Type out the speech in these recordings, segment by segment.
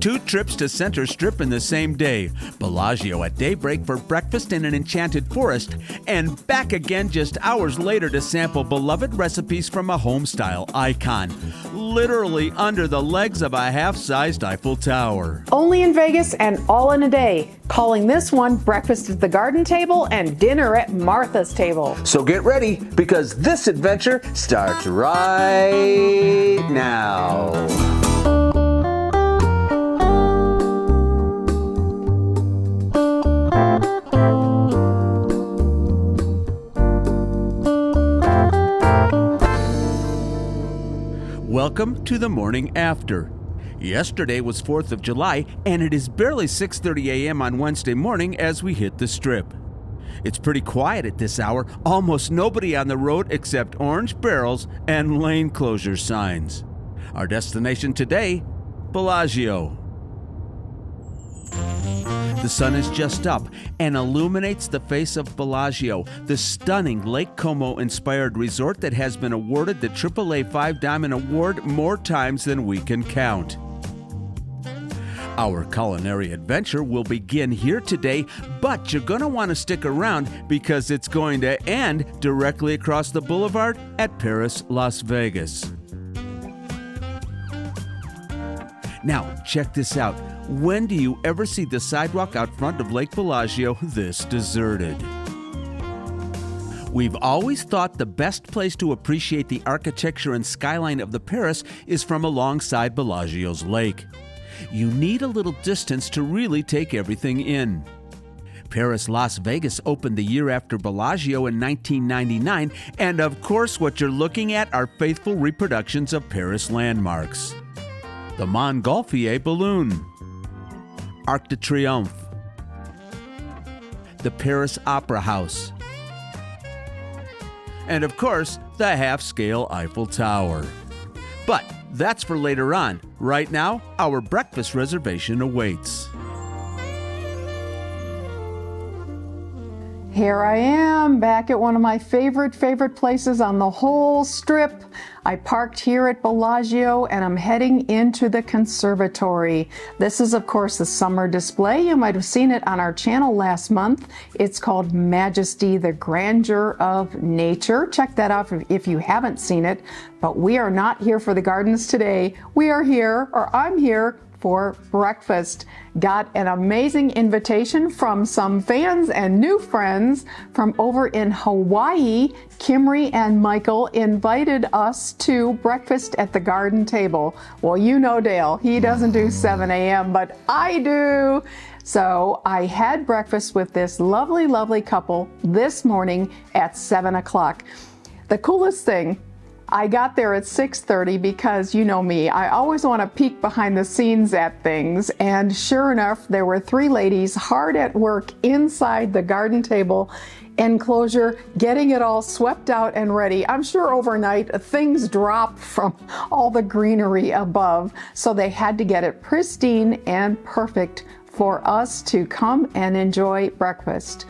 2 trips to Center Strip in the same day, Bellagio at daybreak for breakfast in an enchanted forest, and back again just hours later to sample beloved recipes from a home-style icon, literally under the legs of a half-sized Eiffel Tower. Only in Vegas and all in a day, calling this one breakfast at the garden table and dinner at Martha's table. So get ready, because this adventure starts right now. Welcome to the morning after. Yesterday was 4th of July, and it is barely 6:30 a.m. on Wednesday morning as we hit the Strip. It's pretty quiet at this hour, almost nobody on the road except orange barrels and lane closure signs. Our destination today, Bellagio. The sun is just up and illuminates the face of Bellagio, the stunning Lake Como-inspired resort that has been awarded the AAA 5 Diamond Award more times than we can count. Our culinary adventure will begin here today, but you're going to want to stick around because it's going to end directly across the boulevard at Paris, Las Vegas. Now, check this out. When do you ever see the sidewalk out front of Lake Bellagio this deserted? We've always thought the best place to appreciate the architecture and skyline of the Paris is from alongside Bellagio's lake. You need a little distance to really take everything in. Paris Las Vegas opened the year after Bellagio in 1999, and of course what you're looking at are faithful reproductions of Paris landmarks. The Montgolfier Balloon, Arc de Triomphe, the Paris Opera House, and of course, the half-scale Eiffel Tower. But that's for later on. Right now, our breakfast reservation awaits. Here I am, back at one of my favorite places on the whole Strip. I parked here at Bellagio and I'm heading into the conservatory. This is, of course, the summer display. You might have seen it on our channel last month. It's called Majesty, the Grandeur of Nature. Check that out if you haven't seen it. But we are not here for the gardens today. We are here, or I'm here, for breakfast. Got an amazing invitation from some fans and new friends from over in Hawaii. Kimry and Michael invited us to breakfast at the garden table. Well, you know Dale, he doesn't do 7 a.m., but I do. So I had breakfast with this lovely couple this morning at 7 o'clock. The coolest thing, I got there at 6:30 because you know me, I always want to peek behind the scenes at things, and sure enough, there were 3 ladies hard at work inside the garden table enclosure, getting it all swept out and ready. I'm sure overnight things dropped from all the greenery above, so they had to get it pristine and perfect for us to come and enjoy breakfast.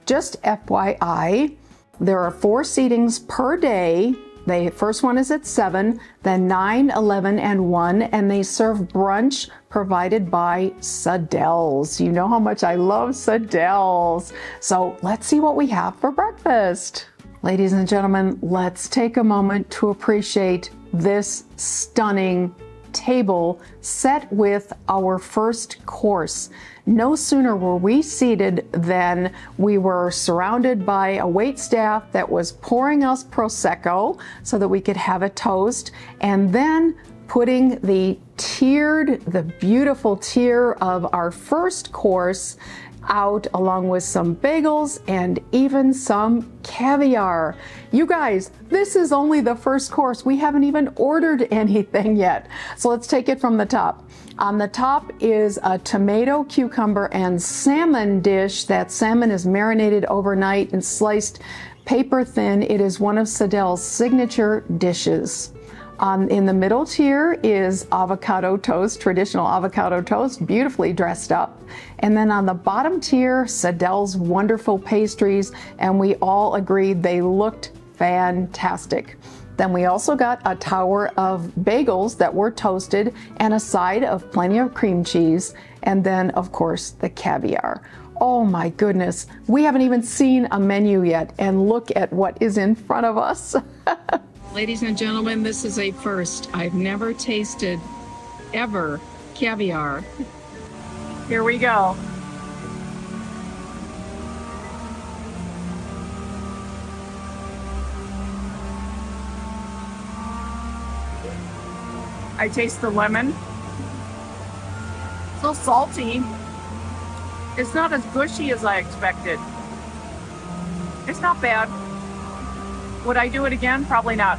Just FYI, there are 4 seatings per day. The first one is at 7, then 9, 11, and 1, and they serve brunch provided by Sadelle's. You know how much I love Sadelle's. So let's see what we have for breakfast. Ladies and gentlemen, let's take a moment to appreciate this stunning table set with our first course. No sooner were we seated than we were surrounded by a wait staff that was pouring us Prosecco so that we could have a toast, and then putting the beautiful tier of our first course out, along with some bagels and even some caviar. You guys, this is only the first course. We haven't even ordered anything yet. So let's take it from the top. On the top is a tomato, cucumber, and salmon dish. That salmon is marinated overnight and sliced paper thin. It is one of Sadelle's signature dishes. In the middle tier is avocado toast, traditional avocado toast, beautifully dressed up. And then on the bottom tier, Sadelle's wonderful pastries, and we all agreed they looked fantastic. Then we also got a tower of bagels that were toasted and a side of plenty of cream cheese. And then, of course, the caviar. Oh my goodness, we haven't even seen a menu yet, and look at what is in front of us. Ladies and gentlemen, this is a first. I've never tasted, ever, caviar. Here we go. I taste the lemon. It's a little salty. It's not as gushy as I expected. It's not bad. Would I do it again? Probably not.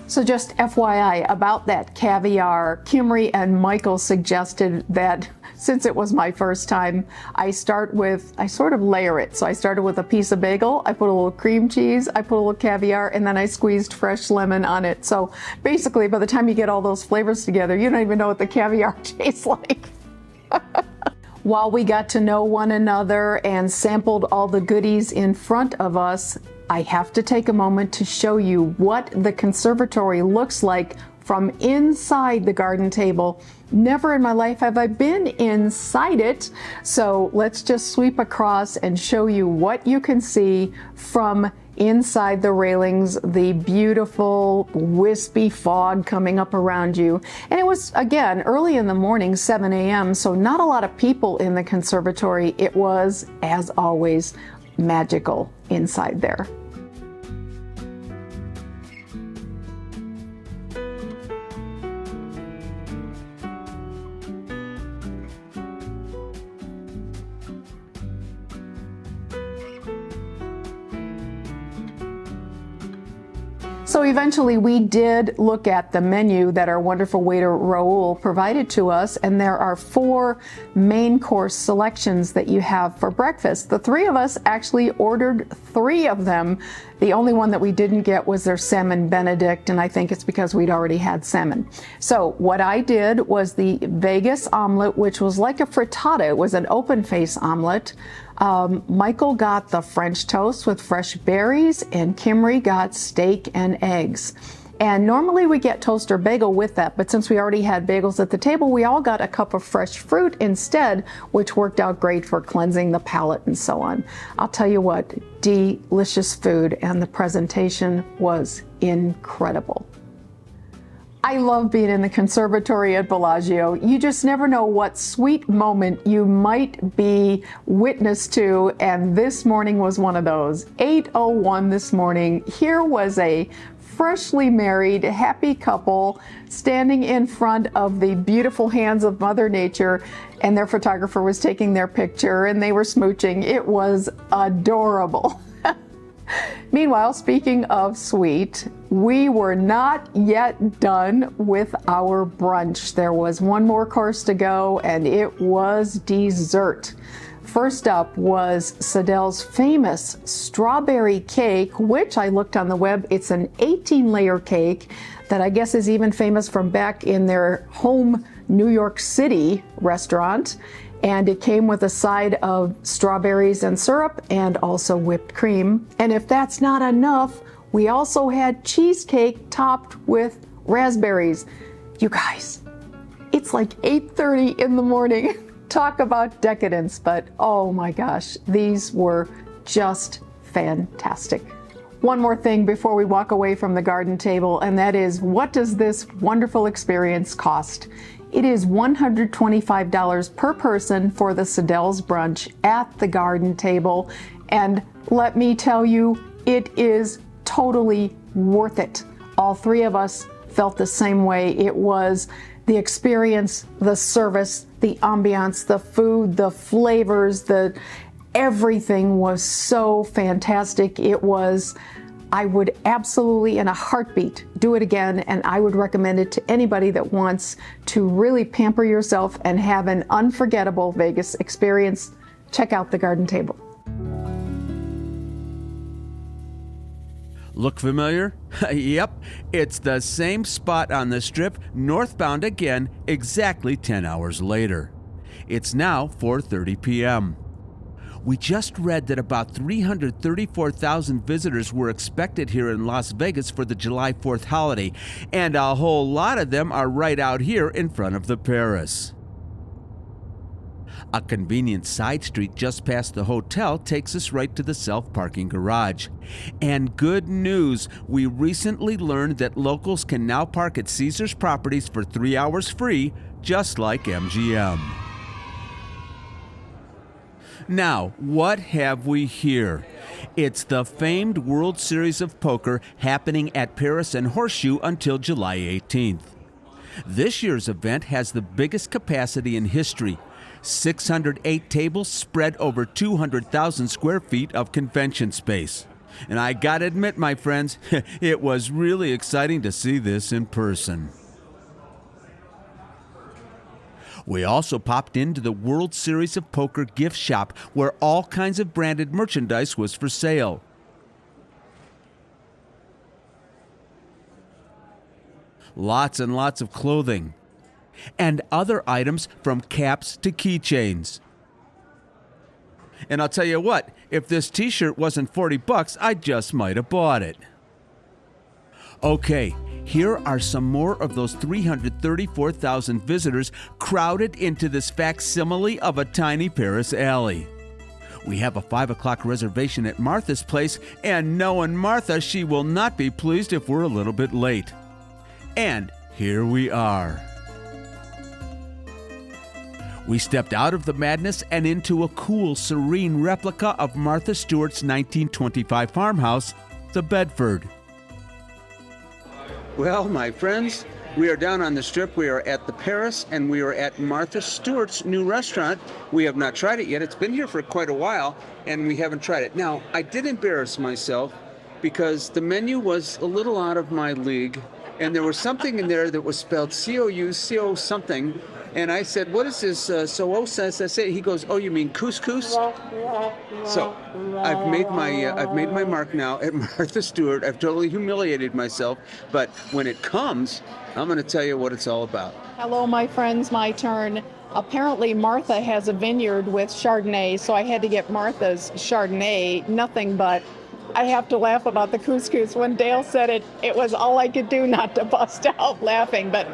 So just FYI about that caviar, Kimry and Michael suggested that since it was my first time, I sort of layer it. So I started with a piece of bagel, I put a little cream cheese, I put a little caviar, and then I squeezed fresh lemon on it. So basically, by the time you get all those flavors together, you don't even know what the caviar tastes like. While we got to know one another and sampled all the goodies in front of us, I have to take a moment to show you what the conservatory looks like from inside the garden table. Never in my life have I been inside it, so let's just sweep across and show you what you can see from inside the railings, the beautiful wispy fog coming up around you. And it was, again, early in the morning, 7 a.m., so not a lot of people in the conservatory. It was, as always, magical inside there. So eventually we did look at the menu that our wonderful waiter Raul provided to us, and there are 4 main course selections that you have for breakfast. The 3 of us actually ordered 3 of them. The only one that we didn't get was their salmon Benedict, and I think it's because we'd already had salmon. So what I did was the Vegas omelet, which was like a frittata. It was an open face omelet. Michael got the French toast with fresh berries, and Kimry got steak and eggs. And normally we get toast or bagel with that, but since we already had bagels at the table, we all got a cup of fresh fruit instead, which worked out great for cleansing the palate and so on. I'll tell you what, delicious food, and the presentation was incredible. I love being in the conservatory at Bellagio. You just never know what sweet moment you might be witness to, and this morning was one of those. 8:01 this morning, here was a freshly married, happy couple standing in front of the beautiful hands of Mother Nature, and their photographer was taking their picture, and they were smooching. It was adorable. Meanwhile, speaking of sweet, we were not yet done with our brunch. There was one more course to go, and it was dessert. First up was Sadelle's famous strawberry cake, which I looked on the web. It's an 18-layer cake that I guess is even famous from back in their home New York City restaurant. And it came with a side of strawberries and syrup and also whipped cream. And if that's not enough, we also had cheesecake topped with raspberries. You guys, it's like 8:30 in the morning. Talk about decadence, but oh my gosh, these were just fantastic. One more thing before we walk away from the garden table, and that is, what does this wonderful experience cost? It is $125 per person for the Sadelle's brunch at the garden table. And let me tell you, it is totally worth it. All 3 of us felt the same way. It was the experience, the service, the ambiance, the food, the flavors, everything was so fantastic. I would absolutely, in a heartbeat, do it again, and I would recommend it to anybody that wants to really pamper yourself and have an unforgettable Vegas experience. Check out the garden table. Look familiar? Yep, it's the same spot on the Strip, northbound again, exactly 10 hours later. It's now 4:30 p.m. We just read that about 334,000 visitors were expected here in Las Vegas for the July 4th holiday, and a whole lot of them are right out here in front of the Paris. A convenient side street just past the hotel takes us right to the self-parking garage. And good news, we recently learned that locals can now park at Caesars properties for 3 hours free, just like MGM. Now, what have we here? It's the famed World Series of Poker happening at Paris and Horseshoe until July 18th. This year's event has the biggest capacity in history. 608 tables spread over 200,000 square feet of convention space. And I gotta admit, my friends, it was really exciting to see this in person. We also popped into the World Series of Poker gift shop where all kinds of branded merchandise was for sale. Lots and lots of clothing. And other items from caps to keychains. And I'll tell you what, if this t-shirt wasn't $40, I just might have bought it. Okay, here are some more of those 334,000 visitors crowded into this facsimile of a tiny Paris alley. We have a 5 o'clock reservation at Martha's place, and knowing Martha, she will not be pleased if we're a little bit late. And here we are. We stepped out of the madness and into a cool, serene replica of Martha Stewart's 1925 farmhouse, the Bedford. Well, my friends, we are down on the Strip. We are at the Paris, and we are at Martha Stewart's new restaurant. We have not tried it yet. It's been here for quite a while, and we haven't tried it. Now, I did embarrass myself because the menu was a little out of my league, and there was something in there that was spelled C-O-U-C-O something. And I said, what is this? So says I say. He goes, oh, you mean couscous? So I've made my mark now at Martha Stewart. I've totally humiliated myself. But when it comes, I'm going to tell you what it's all about. Hello, my friends, my turn. Apparently, Martha has a vineyard with Chardonnay, so I had to get Martha's Chardonnay. Nothing but. I have to laugh about the couscous. When Dale said it, it was all I could do not to bust out laughing. But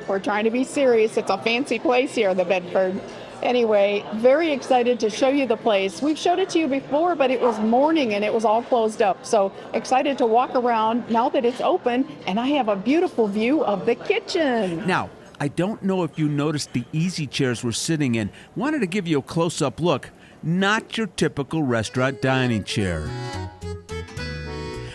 we're trying to be serious. It's a fancy place here, the Bedford. Anyway, very excited to show you the place. We've showed it to you before, but it was morning and it was all closed up. So excited to walk around now that it's open, and I have a beautiful view of the kitchen. Now, I don't know if you noticed the easy chairs we're sitting in. Wanted to give you a close-up look. Not your typical restaurant dining chair.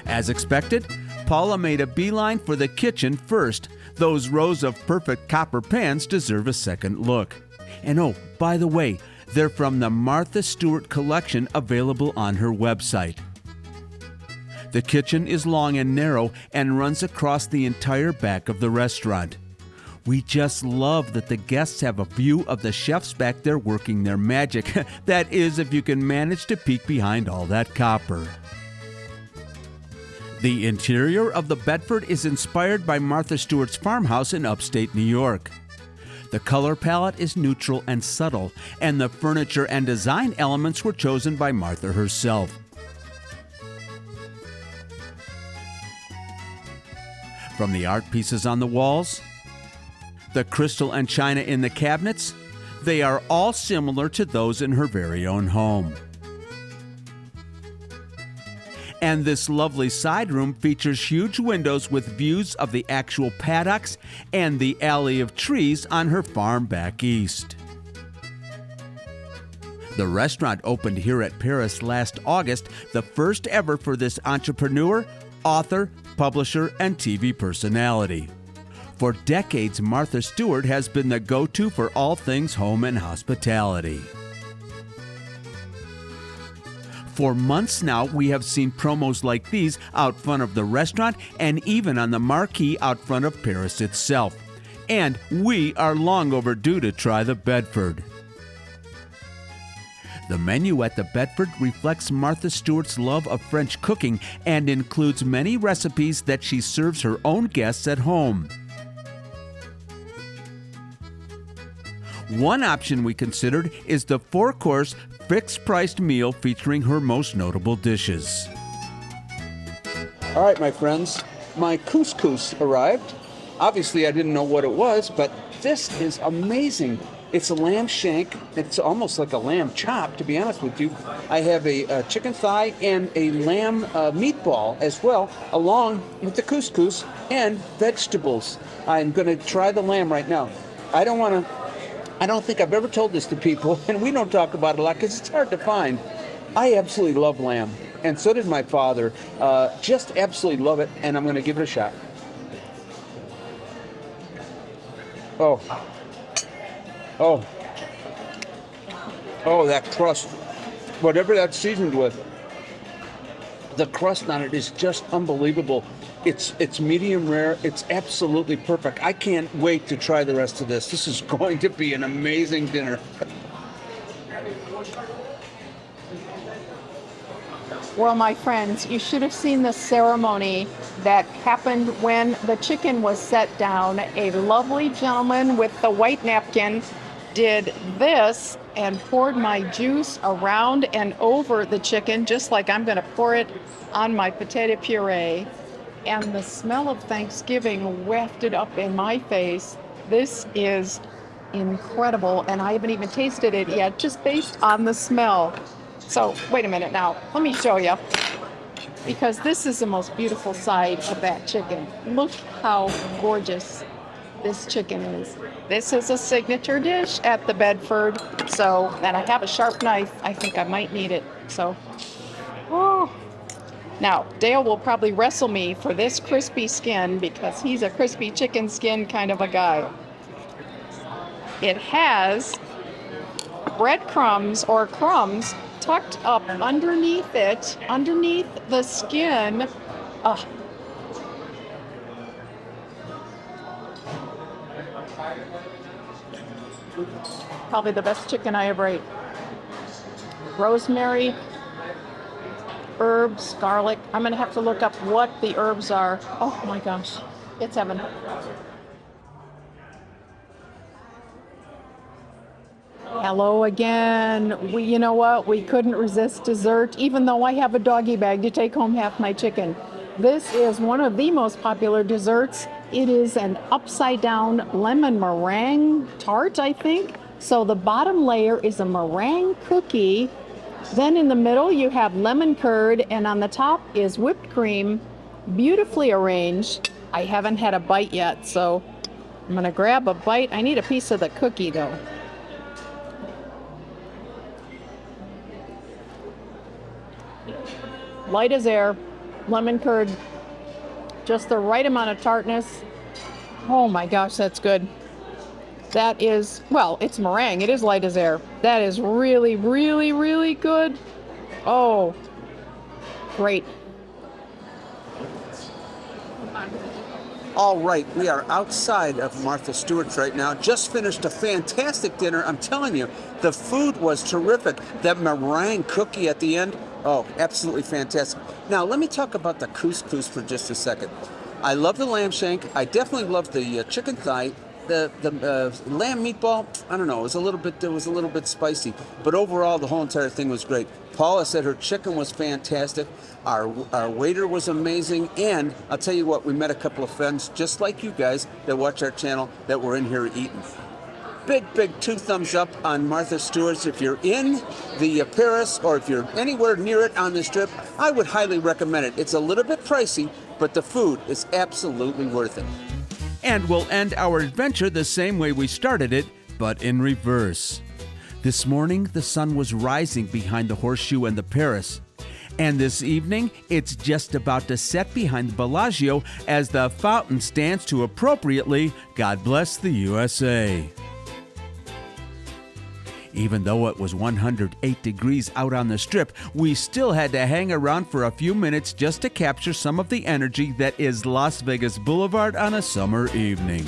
As expected, Paula made a beeline for the kitchen first. Those rows of perfect copper pans deserve a second look. And oh, by the way, they're from the Martha Stewart collection available on her website. The kitchen is long and narrow and runs across the entire back of the restaurant. We just love that the guests have a view of the chefs back there working their magic. That is, if you can manage to peek behind all that copper. The interior of the Bedford is inspired by Martha Stewart's farmhouse in upstate New York. The color palette is neutral and subtle, and the furniture and design elements were chosen by Martha herself. From the art pieces on the walls, the crystal and china in the cabinets, they are all similar to those in her very own home. And this lovely side room features huge windows with views of the actual paddocks and the alley of trees on her farm back east. The restaurant opened here at Paris last August, the first ever for this entrepreneur, author, publisher, and TV personality. For decades, Martha Stewart has been the go-to for all things home and hospitality. For months now, we have seen promos like these out front of the restaurant and even on the marquee out front of Paris itself. And we are long overdue to try the Bedford. The menu at the Bedford reflects Martha Stewart's love of French cooking and includes many recipes that she serves her own guests at home. One option we considered is the 4-course fixed-priced meal featuring her most notable dishes. All right, my friends, my couscous arrived. Obviously, I didn't know what it was, but this is amazing. It's a lamb shank. It's almost like a lamb chop, to be honest with you. I have a chicken thigh and a lamb meatball as well, along with the couscous and vegetables. I'm going to try the lamb right now. I don't think I've ever told this to people, and we don't talk about it a lot because it's hard to find. I absolutely love lamb, and so did my father. Just absolutely love it, and I'm going to give it a shot. Oh, that crust, whatever that's seasoned with, the crust on it is just unbelievable. It's medium rare. It's absolutely perfect. I can't wait to try the rest of this. This is going to be an amazing dinner. Well, my friends, you should have seen the ceremony that happened when the chicken was set down. A lovely gentleman with the white napkin did this and poured my juice around and over the chicken, just like I'm going to pour it on my potato puree. And the smell of Thanksgiving wafted up in my face. This is incredible, and I haven't even tasted it yet, just based on the smell. So, wait a minute now. Let me show you. Because this is the most beautiful side of that chicken. Look how gorgeous this chicken is. This is a signature dish at the Bedford. So, and I have a sharp knife. I think I might need it. So, Now, Dale will probably wrestle me for this crispy skin because he's a crispy chicken skin kind of a guy. It has breadcrumbs or crumbs tucked up underneath it, underneath the skin. Probably the best chicken I ever ate. Rosemary, herbs, garlic. I'm going to have to look up what the herbs are. Oh my gosh, it's heaven. Hello again. You know what? We couldn't resist dessert, even though I have a doggy bag to take home half my chicken. This is one of the most popular desserts. It is an upside down lemon meringue tart, I think. So the bottom layer is a meringue cookie. Then in the middle you have lemon curd, and on the top is whipped cream, beautifully arranged. I haven't had a bite yet, so I'm gonna grab a bite. I need a piece of the cookie though. Light as air, lemon curd, just the right amount of tartness. Oh my gosh, that's good. That is, well, it's meringue. It is light as air. That is really, really, really good. Oh, great. All right, we are outside of Martha Stewart's right now. Just finished a fantastic dinner. I'm telling you, the food was terrific. That meringue cookie at the end, oh, absolutely fantastic. Now, let me talk about the couscous for just a second. I love the lamb shank. I definitely love the chicken thigh. The lamb meatball, I don't know, it was a little bit spicy, but overall the whole entire thing was great. Paula said her chicken was fantastic. Our waiter was amazing, and I'll tell you what, we met a couple of friends just like you guys that watch our channel that were in here eating. Big 2 thumbs up on Martha Stewart's. If you're in the Paris or if you're anywhere near it on this trip, I would highly recommend it. It's a little bit pricey, but the food is absolutely worth it. And we'll end our adventure the same way we started it, but in reverse. This morning, the sun was rising behind the Horseshoe and the Paris. And this evening, it's just about to set behind the Bellagio as the fountain stands to appropriately God Bless the USA. Even though it was 108 degrees out on the Strip, we still had to hang around for a few minutes just to capture some of the energy that is Las Vegas Boulevard on a summer evening.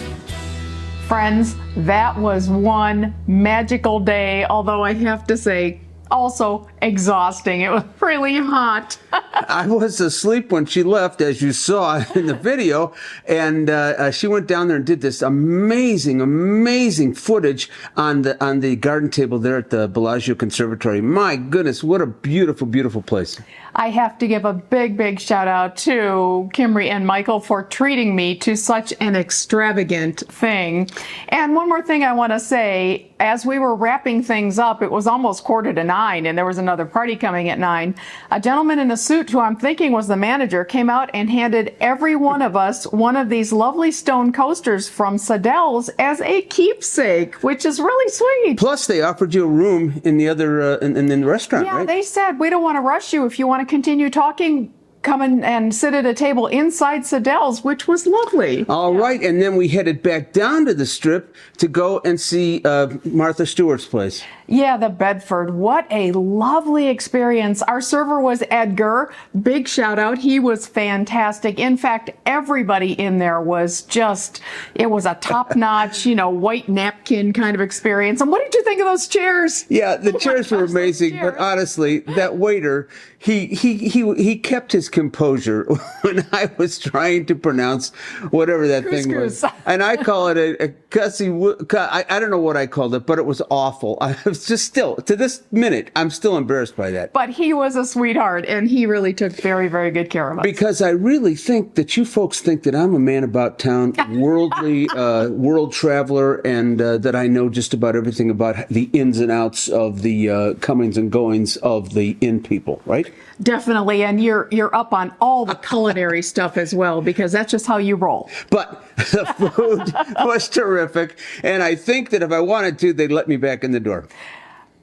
Friends, that was one magical day, although I have to say, also exhausting. It was really hot. I was asleep when she left, as you saw in the video, and she went down there and did this amazing footage on the garden table there at the Bellagio Conservatory. My goodness, what a beautiful place. I have to give a big shout out to Kimry and Michael for treating me to such an extravagant thing. And one more thing I want to say, as we were wrapping things up, it was almost 8:45 and there was another party coming at 9. A gentleman in a suit who I'm thinking was the manager came out and handed every one of us one of these lovely stone coasters from Sadelle's as a keepsake, which is really sweet. Plus, they offered you a room in the other in the restaurant, Yeah, right? they said, we don't want to rush you. If you want to continue talking, come in and sit at a table inside Sadelle's, which was lovely. All right, and then we headed back down to the Strip to go and see Martha Stewart's place. Yeah, the Bedford. What a lovely experience. Our server was Edgar. Big shout out. He was fantastic. In fact, everybody in there was just, it was a top-notch, white napkin kind of experience. And what did you think of those chairs? Yeah, the chairs were amazing, but honestly, that waiter, he kept his composure when I was trying to pronounce whatever that thing was. And I call it a cussy, I don't know what I called it, but it was awful. I was just still, to this minute, I'm still embarrassed by that. But he was a sweetheart, and he really took very good care of us. Because I really think that you folks think that I'm a man about town, worldly, world traveler, and that I know just about everything about the ins and outs of the comings and goings of the inn people, right? Definitely, and you're up on all the culinary stuff as well, because that's just how you roll. But the food was terrific, and I think that if I wanted to, they'd let me back in the door.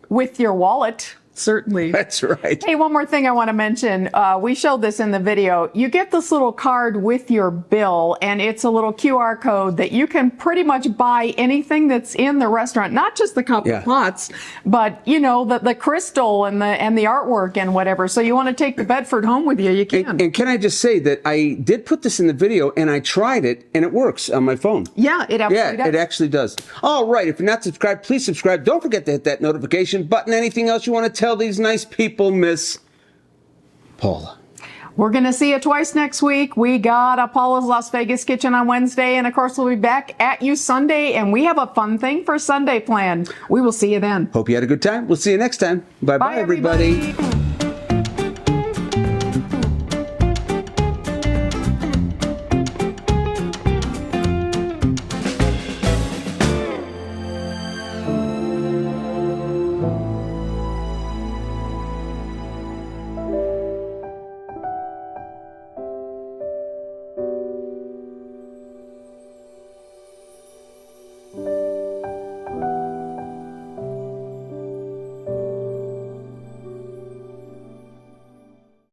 With your wallet. Certainly. That's right. Hey, one more thing I want to mention. We showed this in the video. You get this little card with your bill, and it's a little QR code that you can pretty much buy anything that's in the restaurant, not just the copper pots, but the crystal and the artwork and whatever. So you want to take the Bedford home with you, you can. And can I just say that I did put this in the video, and I tried it, and it works on my phone. Yeah, it absolutely does. It actually does. All right, if you're not subscribed, please subscribe. Don't forget to hit that notification button. Anything else you want to tell these nice people, Miss Paula? We're going to see you twice next week. We got a Paula's Las Vegas Kitchen on Wednesday, and of course we'll be back at you Sunday, and we have a fun thing for Sunday planned. We will see you then. Hope you had a good time. We'll see you next time. Bye-bye, everybody.